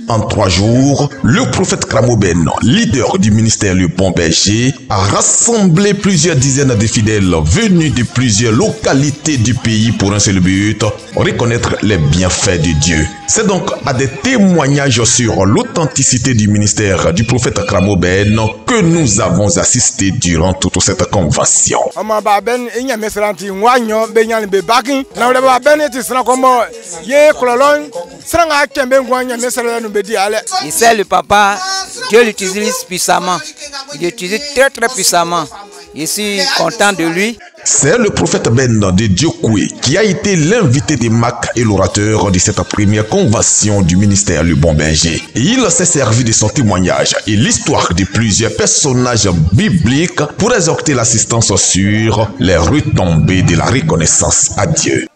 En 3 jours, le prophète Kramoben, leader du ministère Le Bon Berger, a rassemblé plusieurs dizaines de fidèles venus de plusieurs localités du pays pour un seul but, reconnaître les bienfaits de Dieu. C'est donc à des témoignages sur l'authenticité du ministère du prophète Kramoben que nous avons assisté durant toute cette convention. Et c'est le papa, Dieu l'utilise puissamment. Il l'utilise très très puissamment. Je suis content de lui. C'est le prophète Ben de Diokoué qui a été l'invité de Mac et l'orateur de cette première convention du ministère Le Bon Berger. Il s'est servi de son témoignage et l'histoire de plusieurs personnages bibliques pour exhorter l'assistance sur les retombées de la reconnaissance à Dieu.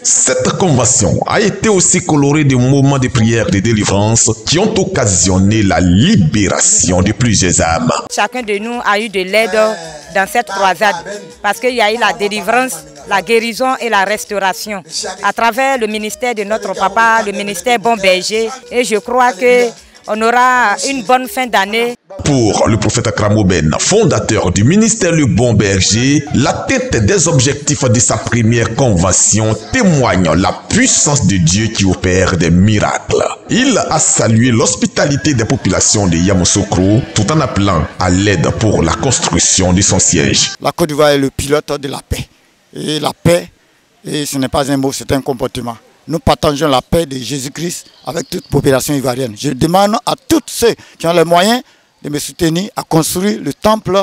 Cette convention a été aussi colorée de moments de prière de délivrance qui ont occasionné la libération de plusieurs âmes. Chacun de nous a eu de l'aide dans cette croisade parce qu'il y a eu la délivrance, la guérison et la restauration à travers le ministère de notre papa, le ministère Bon Berger. Et je crois que on aura une bonne fin d'année. Pour le prophète Kramoben, fondateur du ministère Le Bon Berger, l'atteinte des objectifs de sa première convention témoigne la puissance de Dieu qui opère des miracles. Il a salué l'hospitalité des populations de Yamoussoukro tout en appelant à l'aide pour la construction de son siège. La Côte d'Ivoire est le pilote de la paix. Et la paix, et ce n'est pas un mot, c'est un comportement. Nous partageons la paix de Jésus-Christ avec toute population ivoirienne. Je demande à tous ceux qui ont les moyens de me soutenir à construire le temple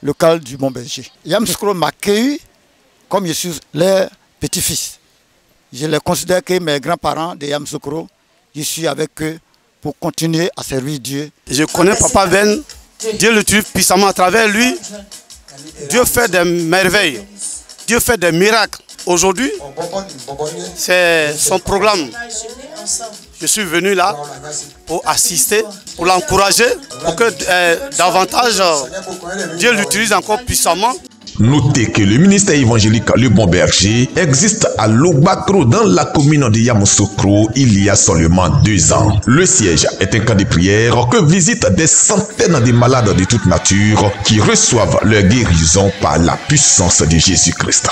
local du Bon Berger. Yamoussoukro m'a accueilli comme je suis leur petit-fils. Je les considère que mes grands-parents de Yamoussoukro. Je suis avec eux pour continuer à servir Dieu. Je connais Papa Ben, Dieu l'utilise puissamment à travers lui. Dieu fait des merveilles, Dieu fait des miracles. Aujourd'hui, c'est son programme. Je suis venu là pour assister, pour l'encourager, pour que davantage Dieu l'utilise encore puissamment. Notez que le ministère évangélique Le Bon Berger existe à Lobakro dans la commune de Yamoussoukro il y a seulement 2 ans. Le siège est un camp de prière que visitent des centaines de malades de toute nature qui reçoivent leur guérison par la puissance de Jésus-Christ.